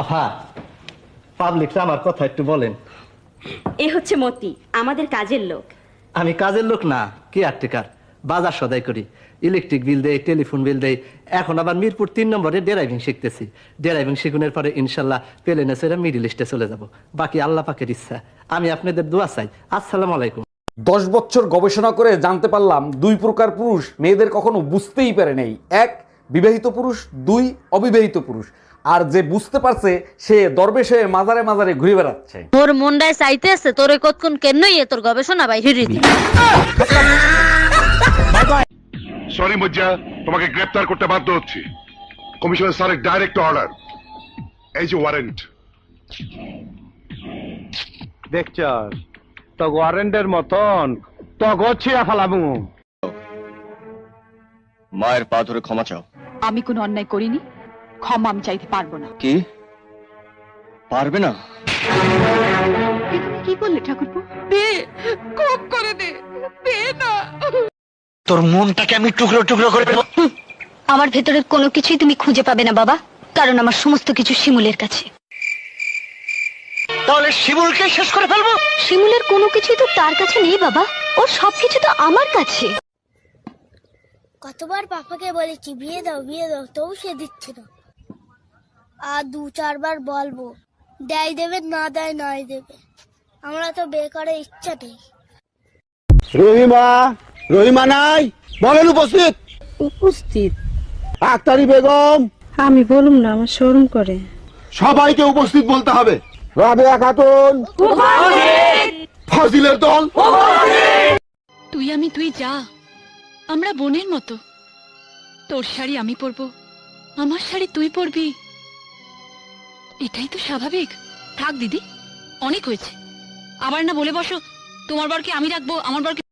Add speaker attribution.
Speaker 1: আফা, পাবলিকরা আমার কথা একটু বলেন।
Speaker 2: এ হচ্ছে মতি, আমাদের কাজের লোক।
Speaker 1: আমি কাজের লোক না, কি আর্টিকার, বাজার সদাই করি, ইলেকট্রিক বিল দেই, টেলিফোন বিল দেই। এখন আবার মিরপুর 3 নম্বরে ড্রাইভিং শিখতেছি। ড্রাইভিং শিখুনের পরে ইনশাল্লাহ প্লেনে চড়ে মিডল ইস্টে চলে যাব। বাকি আল্লাহ পাকের ইচ্ছা। আমি আপনাদের দোয়া চাই। আসসালামু আলাইকুম।
Speaker 3: 10 বছর গবেষণা করে জানতে পারলাম 2 প্রকার পুরুষ মেয়েদের কখনো বুঝতেই পারে নাই। 1 বিবাহিত পুরুষ, 2 অবিবাহিত পুরুষ। আর যে বুঝতে পারছে সে দরবেশ হয়ে মাজারে মাজারে ঘুরে বেড়াচ্ছে।
Speaker 4: তোর মনটায় চাইতেছে তোরে কতক্ষণ কেনই তোর গবেষণা বাইরে দিই।
Speaker 5: সরি মুজ্জা, তোমাকে গ্রেফতার করতে বাধ্য হচ্ছি। কমিশনার স্যারের ডাইরেক্ট অর্ডার, এই যে ওয়ারেন্ট।
Speaker 6: দেখছ তো ওয়ারেন্টের মতন তো গছিয়া ফেলাবো।
Speaker 7: মায়ের পা ধরে ক্ষমা চাও।
Speaker 8: আমি কোনো অন্যায় করিনি, ক্ষমা আমি চাইতে পারবো না।
Speaker 7: কি পারবে না?
Speaker 8: তুমি কি বললে ঠাকুরপো? দে, খুব করে দে, দে না।
Speaker 7: তোর মনটাকে আমি টুকরো টুকরো করে দেব।
Speaker 4: আমার ভেতরের কোনো কিছুই তুমি খুঁজে পাবে না বাবা, কারণ আমার সমস্ত কিছু শিমুলের কাছে।
Speaker 7: তাহলে শিমুলকে শেষ করে ফেলবো?
Speaker 4: শিমুলের কোনো কিছুই তো তার কাছে নেই বাবা, ওর সবকিছু তো আমার কাছে।
Speaker 9: কতবার পাপাকে বলেছি বিয়ে দাও তবু সে দিচ্ছে না। আর 2-4 বার বলবো, দেয় দেবে, না দেয় নাই দেবে। আমরা তো বিয়ে করার ইচ্ছা নেই।
Speaker 6: রহিমা নাই বলেন উপস্থিত।
Speaker 10: উপস্থিত
Speaker 6: আক্তারি বেগম।
Speaker 10: আমি বলুম না, আমার শরম করে।
Speaker 6: সবাইকে উপস্থিত বলতে হবে। রাবেয়া খাতুন, ফাজিলের দল।
Speaker 8: তুই যা, আমরা বোনের মতো। তোর শাড়ি আমি পরবো, আমার শাড়ি তুই পরবি, এটাই তো স্বাভাবিক। থাক দিদি, অনেক হয়েছে। আবার না বলে বসো তোমার বরকে আমি রাখবো, আমার বরকে